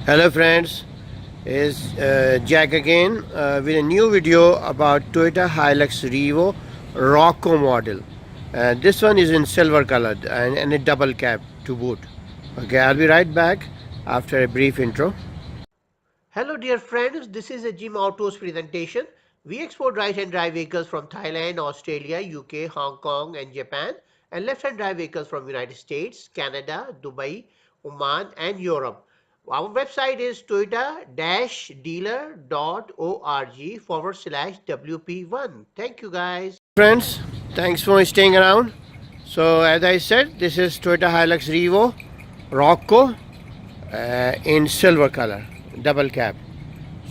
Hello friends, it's Jack again with a new video about Toyota Hilux Revo Rocco model. This one is in silver colored and a double cab to boot. Okay, I'll be right back after a brief intro. Hello dear friends, this is a Jim Autos presentation. We export right-hand drive vehicles from Thailand, Australia, UK, Hong Kong and Japan, and left-hand drive vehicles from United States, Canada, Dubai, Oman and Europe. Our website is toyota-dealer.org/WP1. Thank you guys. Friends, thanks for staying around. So as I said, this is Toyota Hilux Revo Rocco in silver color, double cab.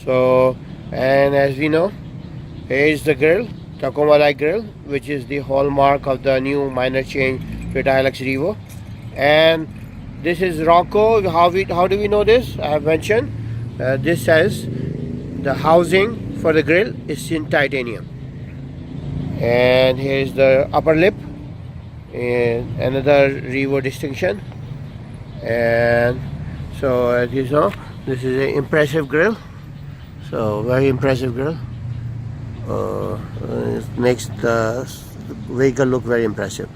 So, and as we know, here is the grill, Tacoma like grill, which is the hallmark of the new minor change Toyota Hilux Revo. And this is Rocco. How do we know this? I have mentioned this says the housing for the grill is in titanium. And here is the upper lip, and another Revo distinction. And so as you saw, this is an impressive grill. So very impressive grill. It makes the vehicle look very impressive.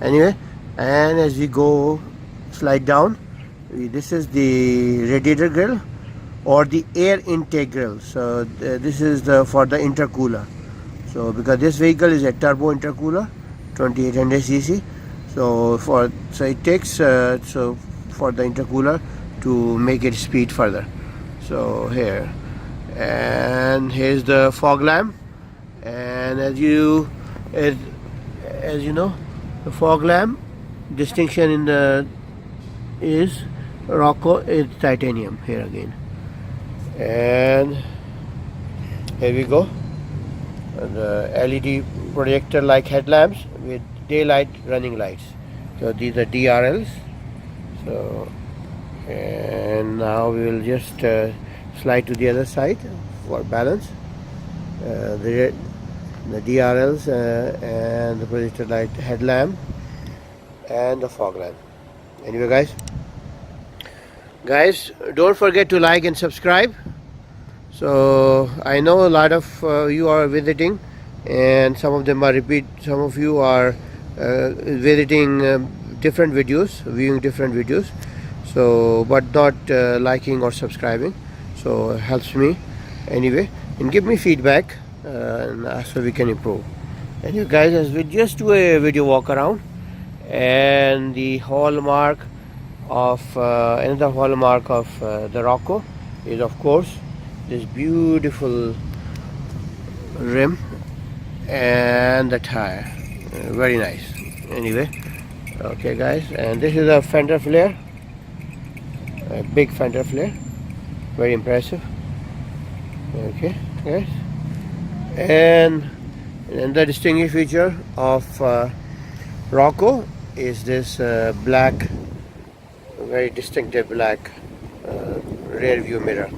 Anyway, and as we go slide down, this is the radiator grill or the air intake grill. So this is for the intercooler. So because this vehicle is a turbo intercooler, 2800 cc. So it takes so for the intercooler to make it speed further. So here, and here's the fog lamp. And as you know, the fog lamp distinction in the is Rocco is titanium here again. And here we go, the LED projector like headlamps with daylight running lights. So these are DRLs. So, and now we will just slide to the other side for balance. The DRLs and the projector light headlamp and the fog lamp. Anyway guys, don't forget to like and subscribe. So I know a lot of you are visiting, and some of them are repeat. Some of you are visiting different videos, viewing different videos, so but not liking or subscribing. So it helps me anyway, and give me feedback, so we can improve. And you guys, as we just do a video walk around, and the hallmark of another hallmark of the Rocco is of course this beautiful rim and the tire. Very nice. Anyway, okay guys, and this is a fender flare, a big fender flare, very impressive. Okay guys, and the distinguishing feature of Rocco is this black, very distinctive black rear view mirror.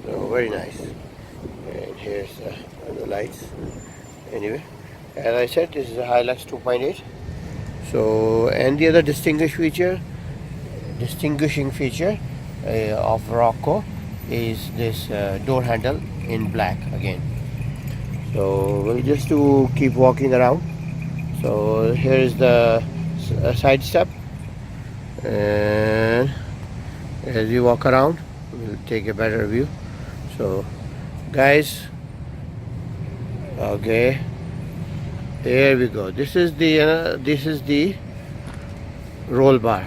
So very nice. And here's the lights. Anyway, as I said, this is a Hilux 2.8. So, and the other distinguishing feature of Rocco is this door handle in black again. So we'll just keep walking around. So here is the side step, and as we walk around we'll take a better view. So guys, okay, here we go. This is the roll bar.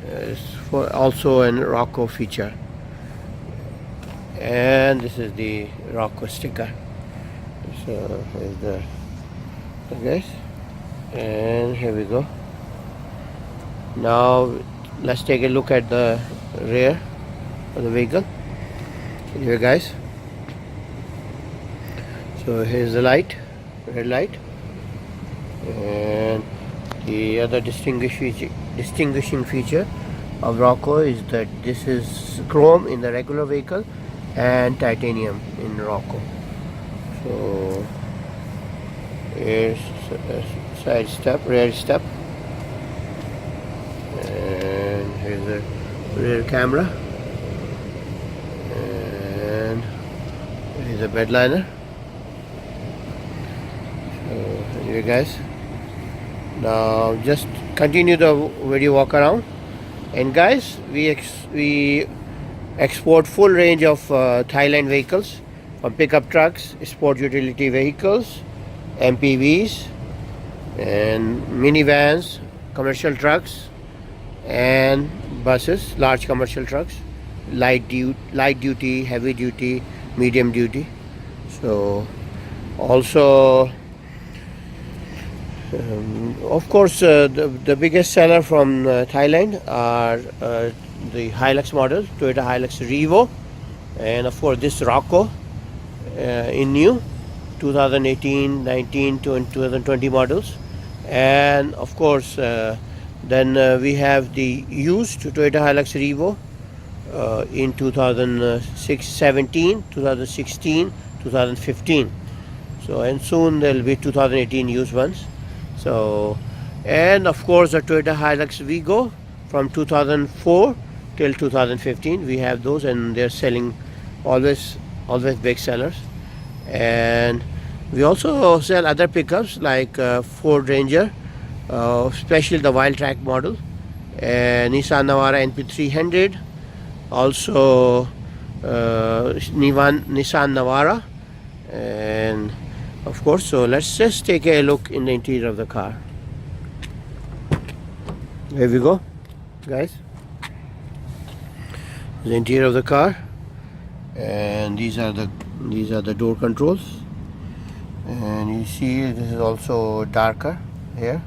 It's also an Rocco feature, and this is the Rocco sticker. So here's the guys, and here we go. Now let's take a look at the rear of the vehicle. Here guys, so here's the light, red light, and the other distinguishing feature of Rocco is that this is chrome in the regular vehicle and titanium in Rocco. So here's side step, rear step, and here's the rear camera. is a bed liner. So anyway guys, now just continue the video walk around. And guys, we export full range of Thailand vehicles, from pickup trucks, sport utility vehicles, MPVs, and minivans, commercial trucks, and buses, large commercial trucks, light duty, heavy duty, medium duty. So also of course the biggest seller from Thailand are the Hilux model, Toyota Hilux Revo, and of course this Rocco in new 2018, 19 to 2020 models. And of course then we have the used Toyota Hilux Revo in 2017, 2016, 2015. So and soon there will be 2018 used ones. So, and of course the Toyota Hilux Vigo from 2004 till 2015, we have those, and they're selling always big sellers. And we also sell other pickups like Ford Ranger, especially the Wild Track model, and Nissan Navara NP300, also Nissan Navara, and of course. So let's just take a look in the interior of the car. Here we go, guys. The interior of the car, and these are the door controls. And you see this is also darker here,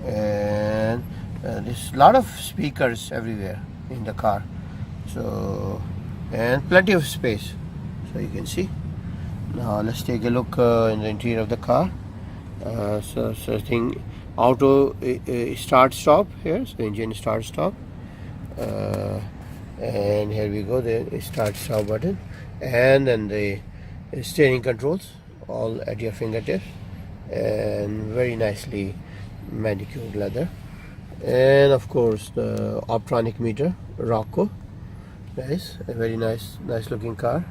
and there's a lot of speakers everywhere in the car. So, and plenty of space, so you can see. Now let's take a look in the interior of the car. So thing auto start stop here, so engine start stop, and here we go, the start stop button, and then the steering controls all at your fingertips, and very nicely manicured leather. And of course the optronic meter, Rocco, guys, a very nice looking car.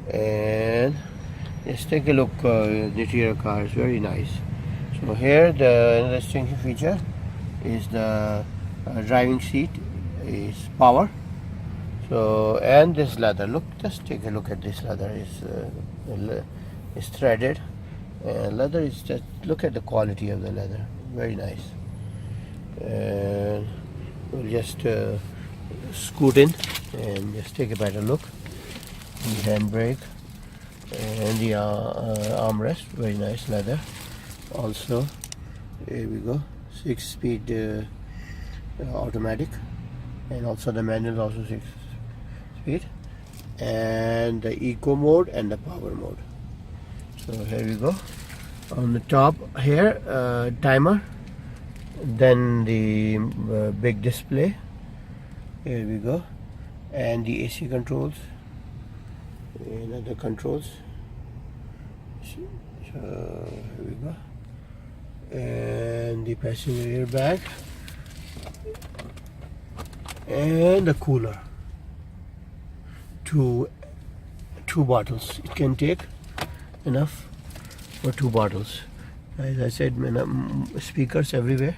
And let's take a look. The interior car is very nice. So here the another distinction feature is the driving seat is power. So, and this leather, look, just take a look at this leather. It's threaded, and leather is just, look at the quality of the leather, very nice. And we'll just scoot in and just take a better look. The handbrake and the armrest, very nice leather. Also, here we go, 6-speed automatic, and also the manual is also 6-speed, and the eco mode and the power mode. So here we go. On the top here, timer, then the big display. Here we go, and the AC controls. And other controls. So here we go, and the passenger airbag, and the cooler. Two bottles. It can take enough for 2 bottles. As I said, speakers everywhere,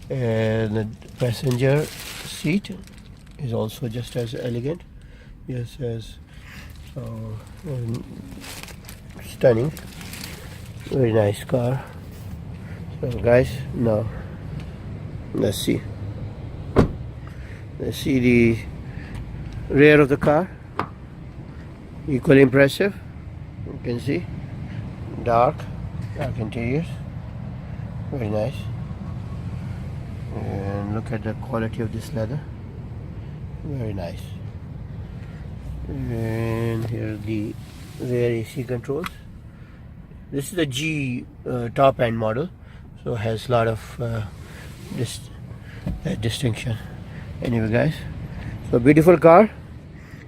and the passenger seat is also just as elegant, just as stunning, very nice car. So guys, now let's see the rear of the car, equally impressive. You can see dark interiors, very nice. And look at the quality of this leather, very nice. And here are the rear AC controls. This is the G top end model, so has a lot of distinction. Anyway guys, so beautiful car.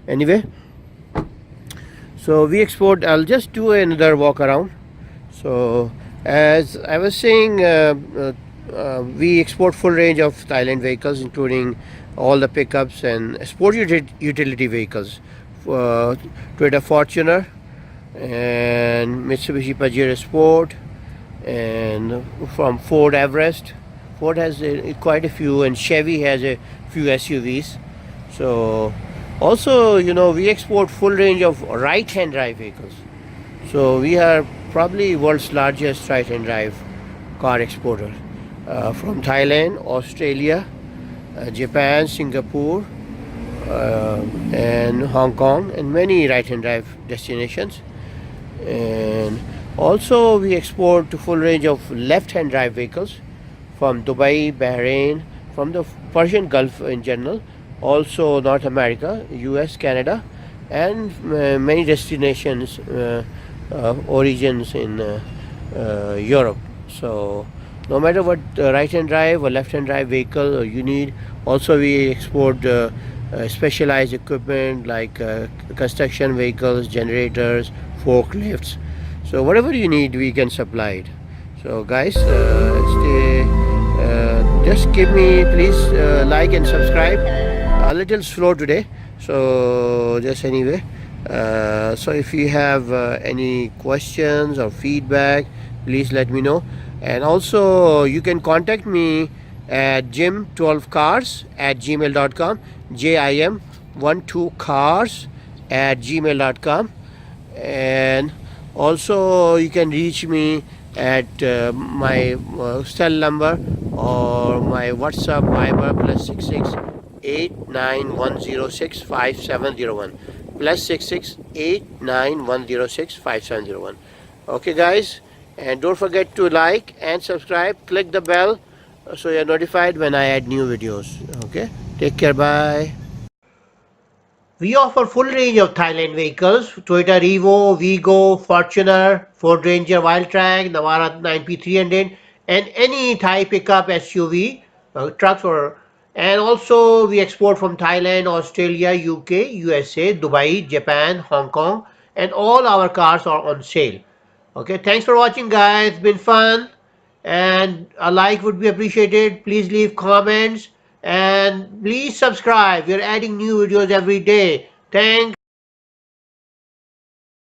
Anyway, so we export, I'll just do another walk around. So as I was saying, we export full range of Thailand vehicles, including all the pickups and sport utility vehicles. Toyota Fortuner, and Mitsubishi Pajero Sport, and from Ford Everest. Ford has quite a few, and Chevy has a few SUVs. So also, we export full range of right-hand drive vehicles. So we are probably world's largest right-hand drive car exporter, from Thailand, Australia, Japan, Singapore, and Hong Kong, and many right-hand drive destinations. And also we export to full range of left-hand drive vehicles from Dubai, Bahrain, from the Persian Gulf in general, also North America, US, Canada, and many destinations, origins in Europe. So no matter what right-hand drive or left-hand drive vehicle you need, also we export specialized equipment like construction vehicles, generators, forklifts. So whatever you need, we can supply it. So guys, just give me please like and subscribe. A little slow today, so just anyway. So if you have any questions or feedback, please let me know. And also you can contact me at jim12cars@gmail.com, jim12cars@gmail.com. And also you can reach me at my cell number or my WhatsApp Viber +66 89106 5701, +66 89106 5701. Okay guys, and don't forget to like and subscribe, click the bell so you're notified when I add new videos. Okay, take care, bye. We offer full range of Thailand vehicles: Toyota Revo, Vigo, Fortuner, Ford Ranger Wildtrak, Navara 9P300, and any Thai pickup, SUV, trucks, and also we export from Thailand, Australia, UK, USA, Dubai, Japan, Hong Kong, and all our cars are on sale. Okay, thanks for watching guys. It's been fun, and a like would be appreciated. Please leave comments and please subscribe. We're adding new videos every day. Thanks.